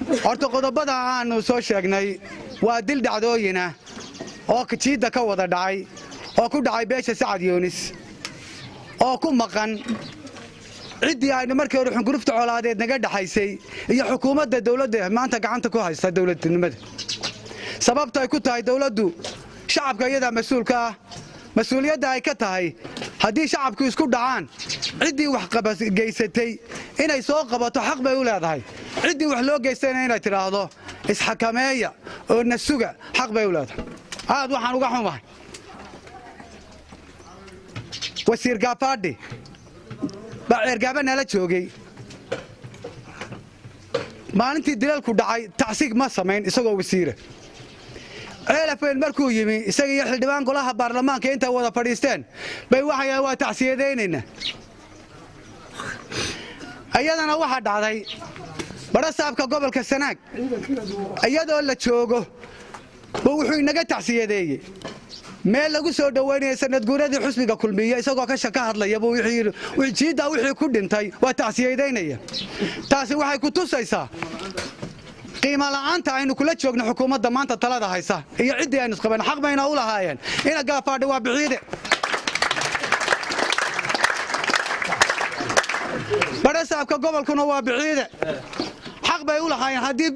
horta qodobada aanu soo sheegnay waa dil dhacdooyina oo jiida ka wada dhacay oo ku dhacay beesha Sacad Yoonis oo ku maqan ciddii aynu markii hore xungurufta colaadeed naga dhaxaysay iyo xukuumadda dawladda maanta gacanta ku haysta dawladnimada sababta ay ku tahay dawladdu shacabka iyada mas'uulka ah mas'uuliyadda ay ka tahay haddii shacabku isku dhacaan ciddii wax geysatay inay soo qabato xaq bay u leedahay ciddii wax loo geystayna inay tiraahdo isxakameeya oo nasuga xaq bay u leedahay aad waxaan uga xumahay wasiir Gaafadhi baa ergaba nala joogay maalintii dilalku dhacay tacsiig ma sameyn isagoo wasiir ceelafeen markuu yimi isaga iyo xildhibaan golaha baarlamaanka inta wada fadhiisteen bay waxay waa tacsiyadeynayna ayadana waxa dhacday barasaabka gobolka Sanaag ayadoo la joogo wuxuu inaga tacsiyadeeyay meel lagu soo dhaweynay sanad guuradii xusbiga kulmiye isagoo ka shaka hadlaya buu jiida wixii ku dhintay waa tacsiyadeynaya taasi waxay ku tusaysaa qiimo la'aanta aynu kula joogno xukuumadda maanta talada haysa iyo ciddii aynu isqaban xaq bayna u lahaayeen ina Gaafadhi waa biciide barasaabka gobolkuna waa biciide xaq bay u lahaayeen haddii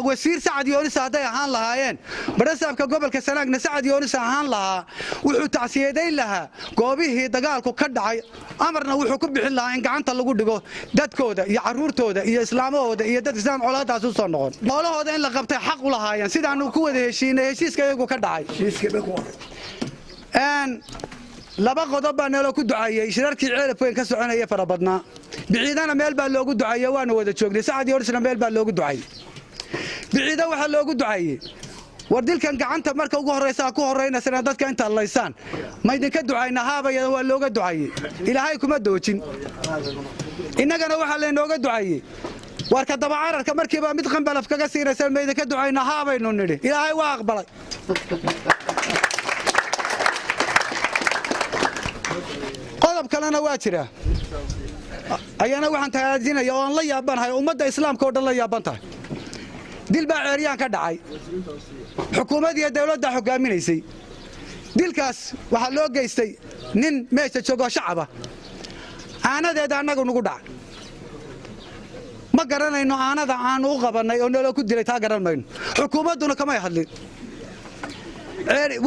wasiir Sacad Yoonis haday ahaan lahaayeen barasaabka gobolka Sanaagna Sacad Yoonis ahaan lahaa wuxuu tacsiyadeyn lahaa goobihii dagaalku ka dhacay amarna wuxuu ku bixin lahaa in gacanta lagu dhigo dadkooda iyo caruurtooda iyo islaamahooda iyo dad islaan colaadaas u soo noqon boolahooda in la qabtay xaq u lahaayeen sidaanu ku wada heshiinay heshiiska iyagu ka dhacay laba qodob baa nala ku ducaayay shirarkii ceelafeen ka soconaya farabadna biciidana meel baa loogu ducaayay waana wada joognay Sacad Yoonisna meel baa loogu ducaayay biciida waxa loogu ducaayay war dilkan gacanta marka ugu horeysa ku horeynaysa dadka inta allaysaan ma idinka ducaynaa haabayada waa looga ducaayay ilaahay kuma doojin innagana waxa la inooga ducaayay warka daba cararka markiiba mid qanbalaf kaga siinaysa ma idinka ducaynaa haabaynu nidhi ilaahay waa aqbalay qodob kalena waa jira ayana waxaan taajinaya oo aan la yaabanahay ummadda islaamka oo dhan la yaabantahay dil baa ceeriyaan ka dhacay xukuumadda iyo dawladda hogaaminaysay dilkaas waxa loo geystay nin meesha joogo shacaba aanadeeda anagu nagu dhac ma garanayno aanada aan u qabanay oo nolo ku dilay taa garan mayno xukuumadduna kama hadlin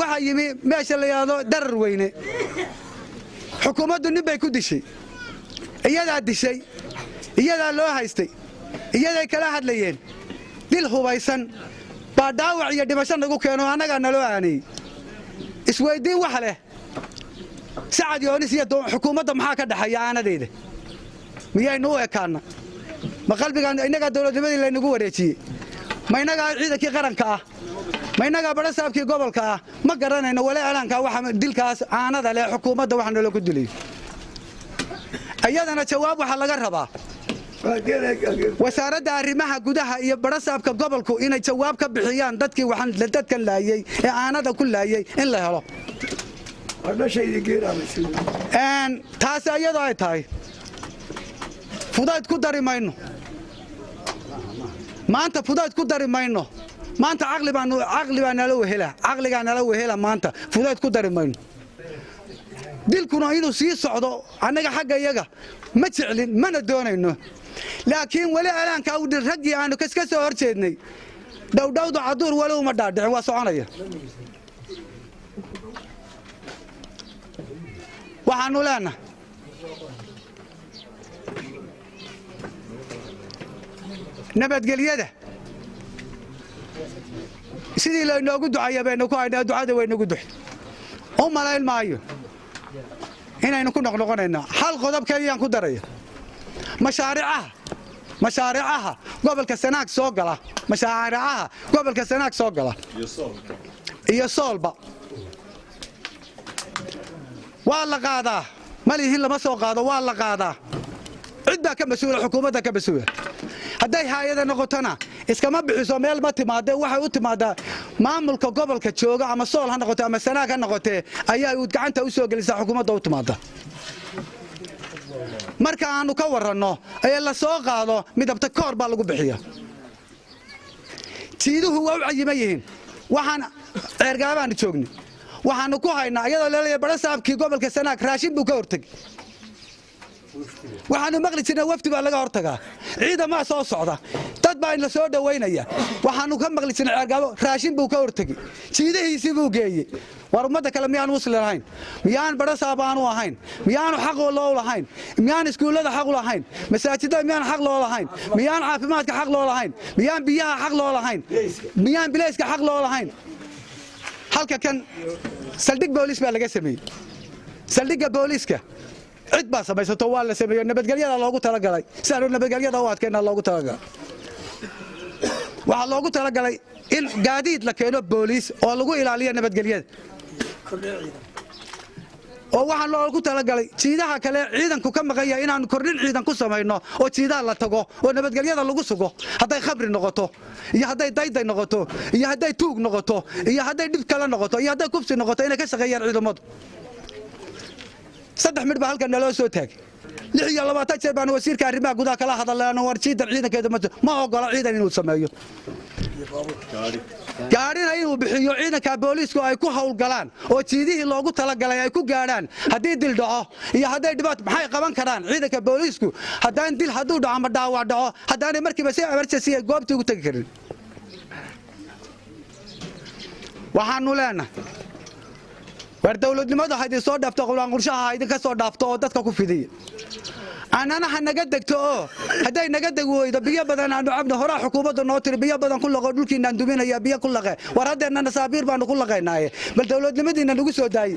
waxa yimi meesha la yiraahdo darar weyne xukuumaddu nin bay ku dishay iyadaa dishay iyadaa loo haystay iyaday kala hadlayeen dil hubaysan baa dhaawac iyo dhimasho nagu keeno annaga naloo aanay isweydiin wax leh Sacad Yoonis iyo xukuumadda maxaa ka dhaxaya aanadeeda miyaynu u ekaana ma qalbigan inaga dawladnimadii la nagu wareejiyay ma inaga ciidankii qaranka ah ma inaga barasaabkii gobolka ah ma garanayno wala elanka waxa dilkaas aanada leh xukuumadda waxa nala ku dilay ayadana jawaab waxa laga rabaa wasaaradda arrimaha gudaha iyo barasaabka gobolku inay jawaab ka bixiyaan dadkii waxaan dadkan laayay ee aanada ku laayay in la helo taas ayadoo ay tahay fudayd ku dari mayno maanta fudayd ku dari mayno maanta aqli baa nala wehela maanta fudayd ku dari mayno dilkuna inuu sii socdo annaga xagga iyaga ma jeclin mana doonayno laakiin wali alaanka u raggii aanu ka soo horjeednay dhowdhowdu caduur wali uma dhaadhicin waa soconaya waxaanu leenahay nabadgelyada sidii la inoogu ducaya baynu ku haynaa ducada waynagu duxay oo malayn maayo inaynu ku noqnoqonayna hal qodob kaliya ku daraya mashaariicaha gobolka Sanaag soo gala mashaariicaha gobolka Sanaag soo gala iyo soolba waa la qaadaa malihin lama soo qaado waa la qaadaa cid ka mas'uul xukuumadda ka mas'uul haday hay'ada noqotana iskama bixiso meel ma timaado waxay u timaadaa maamulka gobolka jooga ama sool ha noqoto ama Sanaag ha noqotee ayaa uu gacanta u soo gelisaa xukuumadda u timaada marka aanu ka waranno ay la soo qaado midabta koor baa lagu bixiyaa jiiduhu waa u cayimayeen waxaan ceergaabaan joognay waxaanu ku haynaa iyadoo la leeyahay barasaabkii gobolka Sanaag raashin buu ka hortagay waxaanu maqli jirnay wafdi baa laga hortagaa ciidamada soo socda dad baa in la soo dhaweynaya waxaanu ka maqli jirnay ceergaabo raashin buu ka hortagay jiidihiisii buu geeyay war umada kale miyaan muslim lahayn miyaan barasaab aanu ahayn miyaan xaq loo lahayn miyaan iskuulada xaq lahayn masaajidada miyaan xaq loo lahayn miyaan caafimaadka xaq loo lahayn miyaan biyaha xaq loo lahayn miyaan bilayska xaq loo lahayn halka kan saldhig booliis baa laga sameeyay saldhigga booliiska cid baa samaysato waa la sameeyay nabadgelyada loogu talagalay saaro nabadgelyada oo adkeena loogu talagalay waxa loogu talagalay in gaadiid la keeno booliis oo lagu ilaaliyo nabadgelyada oo waxa loogu talagalay jiidaha kale ciidanku ka maqan yahay inaan kordhin ciidan ku sameeyno oo jiidaha la tago oo nabadgelyada lagu sugo haday khabri noqoto iyo haday dayday noqoto iyo haday tuug noqoto iyo haday dhib kale noqoto iyo haday kubsi noqoto inay ka shaqeeyaan ciidamadu saddex mid baa halkan naloo soo taagay 26 jeer baan wasiirka arrimaha gudaha kala hadalnaa war ciidankeeda ma ogola ciidan inuu sameeyo gaarina inuu bixiyo ciidanka booliisku ay ku hawlgalaan oo jiidihii loogu talagalay ay ku gaaraan hadii dil dhaco iyo haday dhibaat maxay qaban karaan ciidanka booliisku hadaan dil haduu dhaco ama dhaawac dhaco hadaan markiiba si emergency goobta ugu tagi karin waxaanu leenahay war dawladnimadu haday soo dhaafto qolaan qorshaha idin ka soo dhaafto oo dadka ku fidiyo anana naga degto oo haday naga degweydo biyo badan aanu cabno hore xukuumadda noo tiri biyo badan ku laqo dhulkiina duminaya biyo ku laqay war hadeena nasaabiir baanu ku laqaynaaye bal dawladnimadiina nagu soo daayay